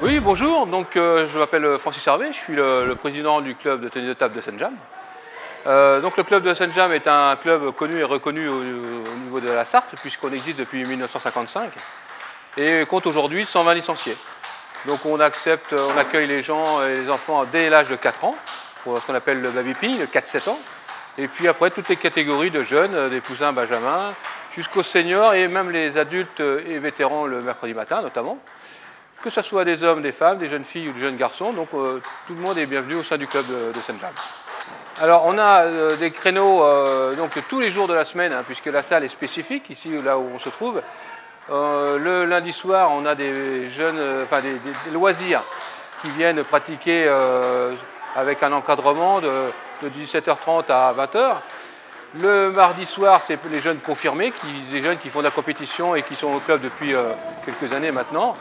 Oui, bonjour. Donc, je m'appelle Francis Hervé, je suis le président du club de tennis de table de Senjam. Donc, le club de Senjam est un club connu et reconnu au niveau de la Sarthe, puisqu'on existe depuis 1955 et compte aujourd'hui 120 licenciés. Donc, on accueille les gens et les enfants dès l'âge de 4 ans, pour ce qu'on appelle le baby ping, le 4-7 ans. Et puis après, toutes les catégories de jeunes, des poussins, benjamins, jusqu'aux seniors et même les adultes et vétérans le mercredi matin notamment. Que ce soit des hommes, des femmes, des jeunes filles ou des jeunes garçons, donc tout le monde est bienvenu au sein du club de Senjam. Alors on a des créneaux donc tous les jours de la semaine, hein, puisque la salle est spécifique, ici là où on se trouve. Le lundi soir, on a des jeunes, des loisirs qui viennent pratiquer avec un encadrement de 17h30 à 20h. Le mardi soir, c'est les jeunes confirmés, des jeunes qui font de la compétition et qui sont au club depuis quelques années maintenant.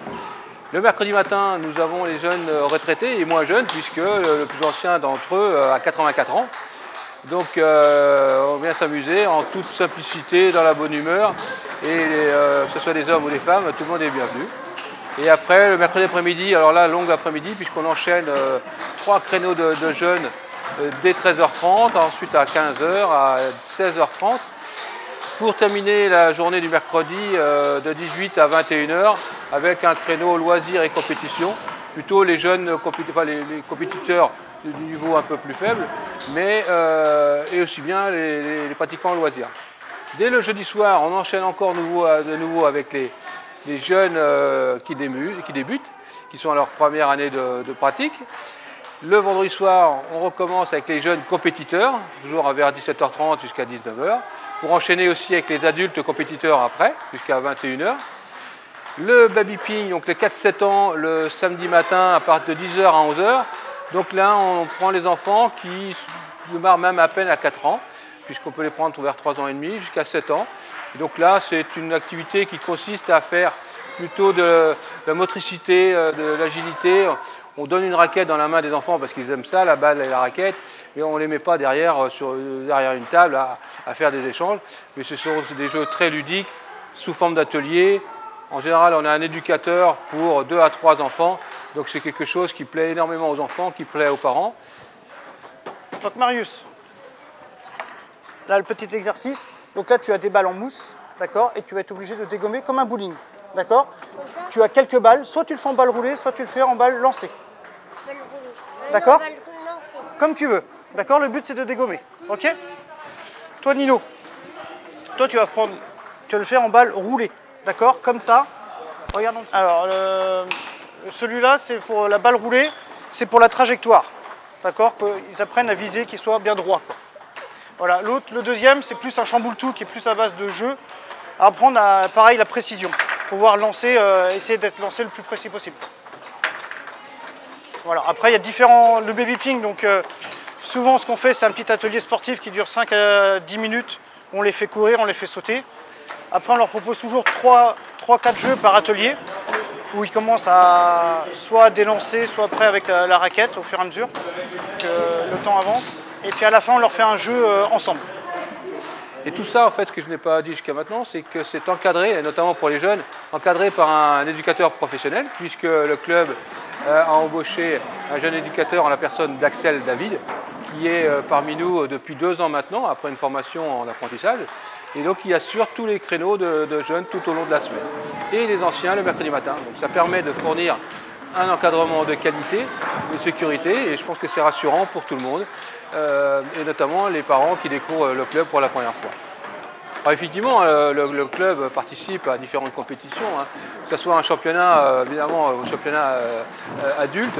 Le mercredi matin, nous avons les jeunes retraités et moins jeunes, puisque le plus ancien d'entre eux a 84 ans. Donc on vient s'amuser en toute simplicité, dans la bonne humeur. Et que ce soit des hommes ou des femmes, tout le monde est bienvenu. Et après, le mercredi après-midi, alors là, longue après-midi, puisqu'on enchaîne 3 créneaux de jeunes dès 13h30, ensuite à 15h, à 16h30. Pour terminer la journée du mercredi de 18 à 21h avec un créneau loisirs et compétition, plutôt les jeunes les compétiteurs du niveau un peu plus faible, et aussi bien les pratiquants loisirs. Dès le jeudi soir, on enchaîne encore de nouveau avec les jeunes qui débutent, qui sont à leur première année de pratique. Le vendredi soir, on recommence avec les jeunes compétiteurs, toujours vers 17h30 jusqu'à 19h, pour enchaîner aussi avec les adultes compétiteurs après, jusqu'à 21h. Le baby ping, donc les 4-7 ans, le samedi matin à partir de 10h à 11h. Donc là, on prend les enfants qui démarrent même à peine à 4 ans, puisqu'on peut les prendre vers 3 ans et demi jusqu'à 7 ans. Et donc là, c'est une activité qui consiste à faire plutôt de la motricité, de l'agilité. On donne une raquette dans la main des enfants parce qu'ils aiment ça, la balle et la raquette, mais on ne les met pas derrière une table à faire des échanges. Mais ce sont des jeux très ludiques, sous forme d'atelier. En général, on a un éducateur pour 2 à 3 enfants, donc c'est quelque chose qui plaît énormément aux enfants, qui plaît aux parents. Donc Marius, là le petit exercice, donc là tu as des balles en mousse, d'accord, et tu vas être obligé de dégommer comme un bowling, d'accord. Tu as quelques balles, soit tu le fais en balle roulée, soit tu le fais en balle lancée. D'accord? Comme tu veux. D'accord? Le but c'est de dégommer. Ok? Toi Nino, toi tu vas le faire en balle roulée. D'accord? Comme ça. Regarde en dessous. Alors celui-là c'est pour la balle roulée, c'est pour la trajectoire. D'accord? Qu'ils apprennent à viser, qu'ils soient bien droits. Voilà. L'autre, le deuxième, c'est plus un chamboule-tout qui est plus à base de jeu. À apprendre pareil la précision. Pouvoir lancer, essayer d'être lancé le plus précis possible. Voilà. Après, il y a le baby ping, donc souvent ce qu'on fait, c'est un petit atelier sportif qui dure 5 à 10 minutes. On les fait courir, on les fait sauter. Après, on leur propose toujours 3-4 jeux par atelier, où ils commencent à soit délancer, soit après avec la raquette au fur et à mesure que le temps avance. Et puis à la fin, on leur fait un jeu ensemble. Et tout ça, en fait, ce que je n'ai pas dit jusqu'à maintenant, c'est que c'est encadré, et notamment pour les jeunes, encadré par un éducateur professionnel, puisque le club a embauché un jeune éducateur en la personne d'Axel David, qui est parmi nous depuis 2 ans maintenant, après une formation en apprentissage, et donc il assure tous les créneaux de jeunes tout au long de la semaine, et les anciens le mercredi matin. Donc ça permet de fournir un encadrement de qualité, de sécurité, et je pense que c'est rassurant pour tout le monde, et notamment les parents qui découvrent le club pour la première fois. Alors effectivement, le club participe à différentes compétitions, hein, que ce soit un championnat, évidemment, au championnat adulte,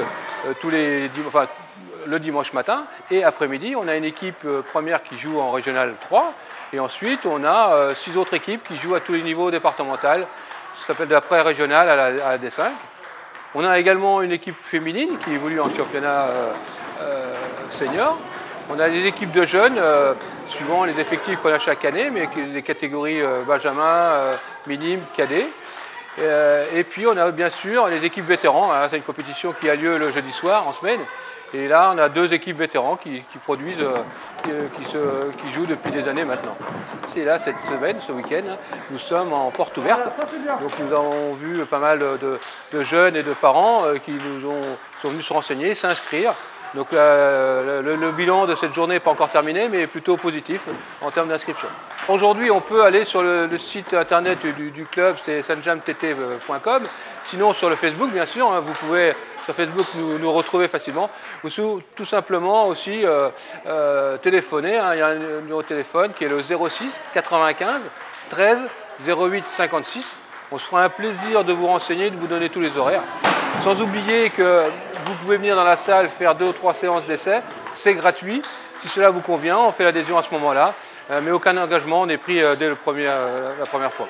le dimanche matin, et après-midi, on a une équipe première qui joue en régional 3, et ensuite on a 6 autres équipes qui jouent à tous les niveaux départementaux, ça s'appelle de la pré-régionale à la D5. On a également une équipe féminine qui évolue en championnat senior. On a des équipes de jeunes, suivant les effectifs qu'on a chaque année, mais des catégories benjamin, minime, cadet. Et puis on a bien sûr les équipes vétérans. C'est une compétition qui a lieu le jeudi soir en semaine. Et là, on a 2 équipes vétérans qui produisent, qui jouent depuis des années maintenant. Et là, cette semaine, ce week-end, nous sommes en porte ouverte. Donc nous avons vu pas mal de jeunes et de parents qui sont venus se renseigner, s'inscrire. Donc le bilan de cette journée n'est pas encore terminé, mais plutôt positif en termes d'inscription. Aujourd'hui, on peut aller sur le site internet du club, c'est sanjamtt.com. Sinon, sur le Facebook, bien sûr, vous pouvez sur Facebook nous retrouver facilement. Ou tout simplement aussi téléphoner. Il y a un numéro de téléphone qui est le 06 95 13 08 56. On se fera un plaisir de vous renseigner, de vous donner tous les horaires. Sans oublier que vous pouvez venir dans la salle faire 2 ou 3 séances d'essai. C'est gratuit. Si cela vous convient, on fait l'adhésion à ce moment-là. Mais aucun engagement n'est pris dès la première fois.